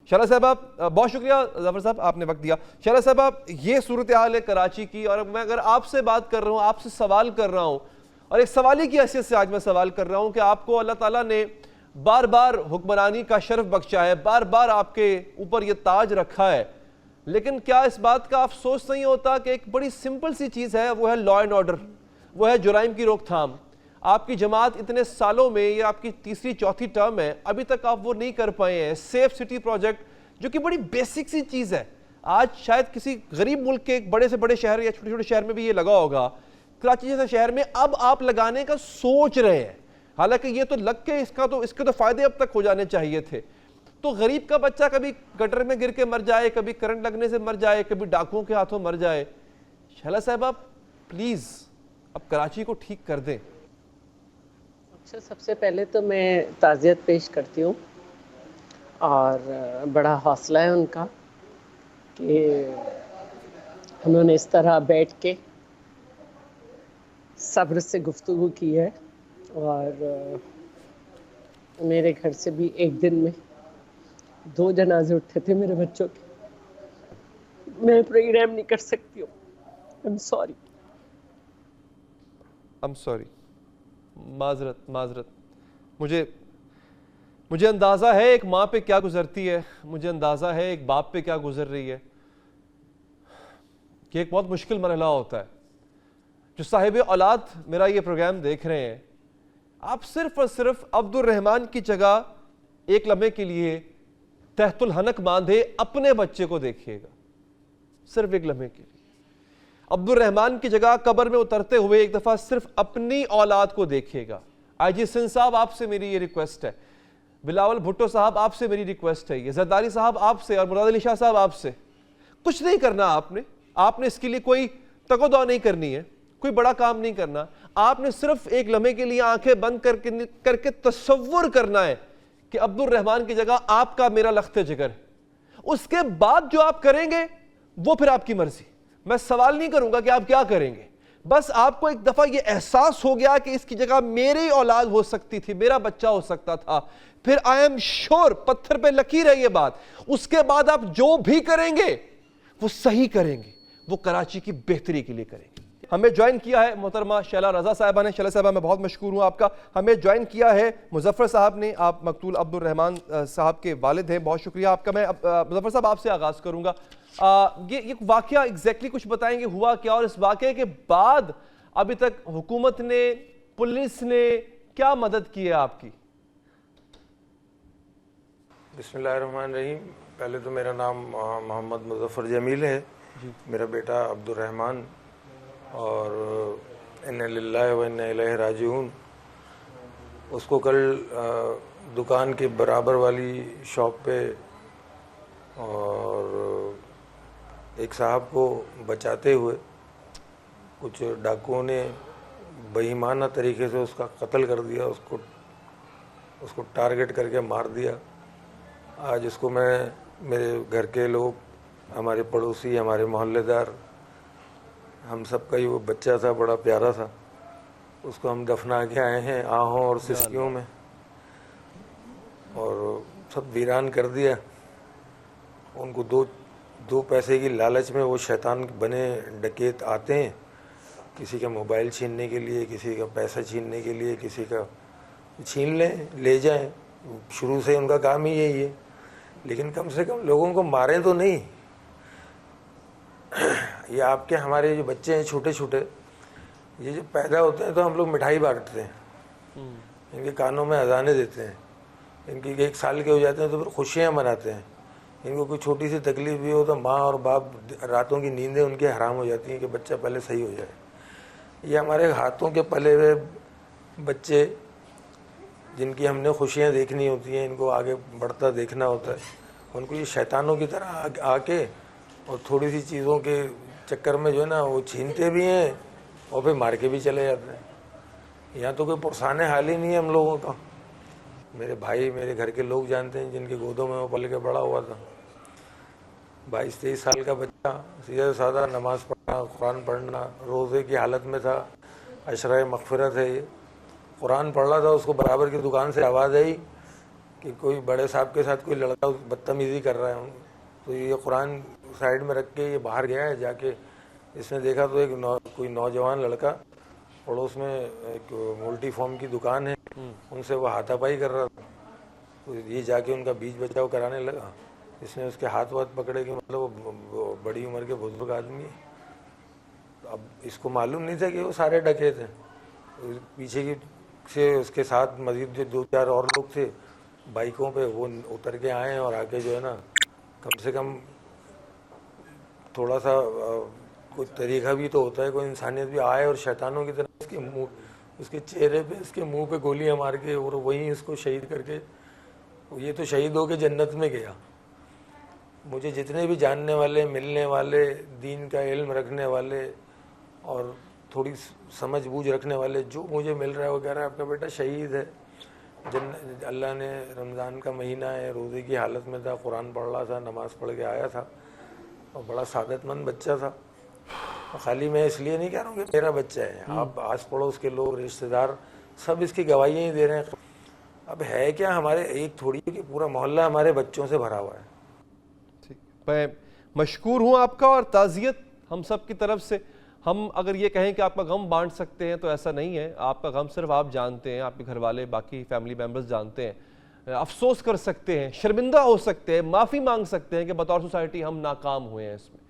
شعلہ صاحبہ بہت شکریہ ظفر صاحب آپ نے وقت دیا. شعلہ صاحبہ یہ صورتحال ہے کراچی کی, اور میں اگر آپ سے بات کر رہا ہوں, آپ سے سوال کر رہا ہوں, اور ایک سوالی کی حیثیت سے آج میں سوال کر رہا ہوں کہ آپ کو اللہ تعالیٰ نے بار بار حکمرانی کا شرف بخشا ہے, بار بار آپ کے اوپر یہ تاج رکھا ہے, لیکن کیا اس بات کا افسوس نہیں ہوتا کہ ایک بڑی سمپل سی چیز ہے, وہ ہے لا اینڈ آرڈر, وہ ہے جرائم کی روک تھام. آپ کی جماعت اتنے سالوں میں, یہ آپ کی تیسری چوتھی ٹرم ہے, ابھی تک آپ وہ نہیں کر پائے ہیں. سیف سٹی پروجیکٹ جو کہ بڑی بیسک سی چیز ہے, آج شاید کسی غریب ملک کے بڑے سے بڑے شہر یا چھوٹے چھوٹے شہر میں بھی یہ لگا ہوگا, کراچی جیسے شہر میں اب آپ لگانے کا سوچ رہے ہیں, حالانکہ یہ تو لگ کے اس کے تو فائدے اب تک ہو جانے چاہیے تھے. تو غریب کا بچہ کبھی گٹر میں گر کے مر جائے, کبھی کرنٹ لگنے سے مر جائے, کبھی ڈاکوؤں کے ہاتھوں مر جائے. شعلہ صاحبہ پلیز اب کراچی کو ٹھیک کر دیں. اچھا, سب سے پہلے تو میں تعزیت پیش کرتی ہوں, اور بڑا حوصلہ ہے ان کا کہ انہوں نے اس طرح بیٹھ کے صبر سے گفتگو کی ہے. اور میرے گھر سے بھی ایک دن میں 2 جنازے اٹھے تھے میرے بچوں کے. میں پروگرام نہیں کر سکتی ہوں. I'm sorry. معذرت. مجھے اندازہ ہے ایک ماں پہ کیا گزرتی ہے, مجھے اندازہ ہے ایک باپ پہ کیا گزر رہی ہے, کہ ایک بہت مشکل مرحلہ ہوتا ہے. جو صاحب اولاد میرا یہ پروگرام دیکھ رہے ہیں, آپ صرف اور صرف عبد الرحمن کی جگہ ایک لمحے کے لیے تحت الحنک باندھے اپنے بچے کو دیکھیے گا, صرف ایک لمحے کے لیے. عبد الرحمن کی جگہ قبر میں اترتے ہوئے ایک دفعہ صرف اپنی اولاد کو دیکھیے گا. آئی جی سندھ صاحب آپ سے میری یہ ریکویسٹ ہے, بلاول بھٹو صاحب آپ سے میری ریکویسٹ ہے, یہ زرداری صاحب آپ سے, اور مراد علی شاہ صاحب آپ سے. کچھ نہیں کرنا آپ نے اس کے لیے کوئی تگ و دو نہیں کرنی ہے, کوئی بڑا کام نہیں کرنا. آپ نے صرف ایک لمحے کے لیے آنکھیں بند کر کے تصور کرنا ہے کہ عبد الرحمن کی جگہ آپ کا میرا لخت جگر. اس کے بعد جو آپ کریں گے وہ پھر آپ کی مرضی. میں سوال نہیں کروں گا کہ آپ کیا کریں گے, بس آپ کو ایک دفعہ یہ احساس ہو گیا کہ اس کی جگہ میری اولاد ہو سکتی تھی, میرا بچہ ہو سکتا تھا, پھر آئی ایم شور پتھر پہ لکیر ہے یہ بات. اس کے بعد آپ جو بھی کریں گے وہ صحیح کریں گے, وہ کراچی کی بہتری کے لیے کریں گے. ہمیں جوائن کیا ہے محترمہ شعلہ رضا صاحبہ نے. شعلہ صاحبہ میں بہت مشکور ہوں آپ کا. ہمیں جوائن کیا ہے مظفر صاحب نے, آپ مقتول عبد الرحمن صاحب کے والد ہیں, بہت شکریہ آپ کا. میں مظفر صاحب آپ سے آغاز کروں گا. یہ واقعہ ایگزیکٹلی کچھ بتائیں گے ہوا کیا, اور اس واقعے کے بعد ابھی تک حکومت نے, پولیس نے کیا مدد کی ہے آپ کی؟ بسم اللہ الرحمن الرحیم. پہلے تو میرا نام محمد مظفر جمیل ہے, میرا بیٹا عبد الرحمن, اور انا للہ و انا الیہ راجعون. اس کو کل دکان کے برابر والی شاپ پہ اور ایک صاحب کو بچاتے ہوئے کچھ ڈاکوؤں نے بے ایمانہ طریقے سے اس کا قتل کر دیا, اس کو ٹارگٹ کر کے مار دیا. آج اس کو میں, میرے گھر کے لوگ, ہمارے پڑوسی, ہمارے محلے دار, ہم سب کا ہی وہ بچہ تھا, بڑا پیارا تھا, اس کو ہم دفنا کے آئے ہیں آہوں اور سسکیوں میں, اور سب ویران کر دیا. ان کو دو پیسے کی لالچ میں وہ شیطان بنے ڈکیت آتے ہیں, کسی کا موبائل چھیننے کے لیے, کسی کا پیسہ چھیننے کے لیے, کسی کا چھین لیں لے جائیں. شروع سے ان کا کام ہی یہی ہے, لیکن کم سے کم لوگوں کو ماریں تو نہیں. یہ آپ کے ہمارے جو بچے ہیں چھوٹے چھوٹے, یہ جو پیدا ہوتے ہیں تو ہم لوگ مٹھائی بانٹتے ہیں, ان کے کانوں میں اذانیں دیتے ہیں, ان کی 1 سال کے ہو جاتے ہیں تو پھر خوشیاں مناتے ہیں. ان کو کوئی چھوٹی سی تکلیف بھی ہو تو ماں اور باپ راتوں کی نیندیں ان کے حرام ہو جاتی ہیں کہ بچہ پہلے صحیح ہو جائے. یہ ہمارے ہاتھوں کے پلے ہوئے بچے جن کی ہم نے خوشیاں دیکھنی ہوتی ہیں, ان کو آگے بڑھتا دیکھنا ہوتا ہے, ان کو یہ شیطانوں کی طرح آ کے اور تھوڑی سی چیزوں کے چکر میں جو ہے نا وہ چھینتے بھی ہیں اور پھر مار کے بھی چلے جاتے ہیں. یہاں تو کوئی پرسانے حال ہی نہیں ہے ہم لوگوں کا. میرے بھائی, میرے گھر کے لوگ جانتے ہیں, جن کے گودوں میں وہ پل کے بڑا ہوا تھا. 22-23 سال کا بچہ, سیدھا سادہ, نماز پڑھنا, قرآن پڑھنا, روزے کی حالت میں تھا, عشرہ مغفرت ہے یہ, قرآن پڑھ رہا تھا. اس کو برابر کی دکان سے آواز آئی کہ کوئی بڑے صاحب کے ساتھ کوئی لڑکا بدتمیزی کر رہا ہے تو یہ قرآن سائڈ میں رکھ کے یہ باہر گیا ہے، جا کے اس نے دیکھا تو ایک کوئی نوجوان لڑکا پڑوس میں ایک مولٹی فارم کی دکان ہے، ان سے وہ ہاتھا پائی کر رہا تھا، تو یہ جا کے ان کا بیچ بچاؤ کرانے لگا. اس نے اس کے ہاتھ واتھ پکڑے کہ مطلب وہ بڑی عمر کے بزرگ آدمی ہے. اب اس کو معلوم نہیں تھا کہ وہ سارے ڈکیت ہیں. پیچھے کی سے اس کے ساتھ مزید جو 2-4 اور لوگ تھے بائکوں پہ، وہ اتر کے آئے اور آ کے جو ہے نا کم سے کم تھوڑا سا کوئی طریقہ بھی تو ہوتا ہے، کوئی انسانیت بھی آئے اور شیطانوں کی طرح اس کے منہ، اس کے چہرے پہ، اس کے منہ پہ گولیاں مار کے اور وہیں اس کو شہید کر کے یہ تو شہید ہو کے جنت میں گیا. مجھے جتنے بھی جاننے والے، ملنے والے، دین کا علم رکھنے والے اور تھوڑی سمجھ بوجھ رکھنے والے، جو مجھے مل رہا ہے وہ کہہ رہا ہے آپ کا بیٹا شہید ہے. اللہ نے رمضان کا مہینہ ہے، روزے کی حالت میں تھا، قرآن پڑھ رہا تھا، نماز پڑھ کے آیا تھا اور بڑا سعادت مند بچہ تھا. خالی میں اس لیے نہیں کہہ رہا ہوں کہ میرا بچہ ہے، آپ آس پڑوس کے لوگ، رشتہ دار سب اس کی گواہیاں ہی دے رہے ہیں. اب ہے کیا، ہمارے ایک تھوڑی کہ پورا محلہ ہمارے بچوں سے بھرا ہوا ہے. میں مشکور ہوں آپ کا، اور تعزیت ہم سب کی طرف سے. ہم اگر یہ کہیں کہ آپ کا غم بانٹ سکتے ہیں تو ایسا نہیں ہے. آپ کا غم صرف آپ جانتے ہیں، آپ کے گھر والے، باقی فیملی ممبرز جانتے ہیں. افسوس کر سکتے ہیں، شرمندہ ہو سکتے ہیں، معافی مانگ سکتے ہیں کہ بطور سوسائٹی ہم ناکام ہوئے ہیں اس میں.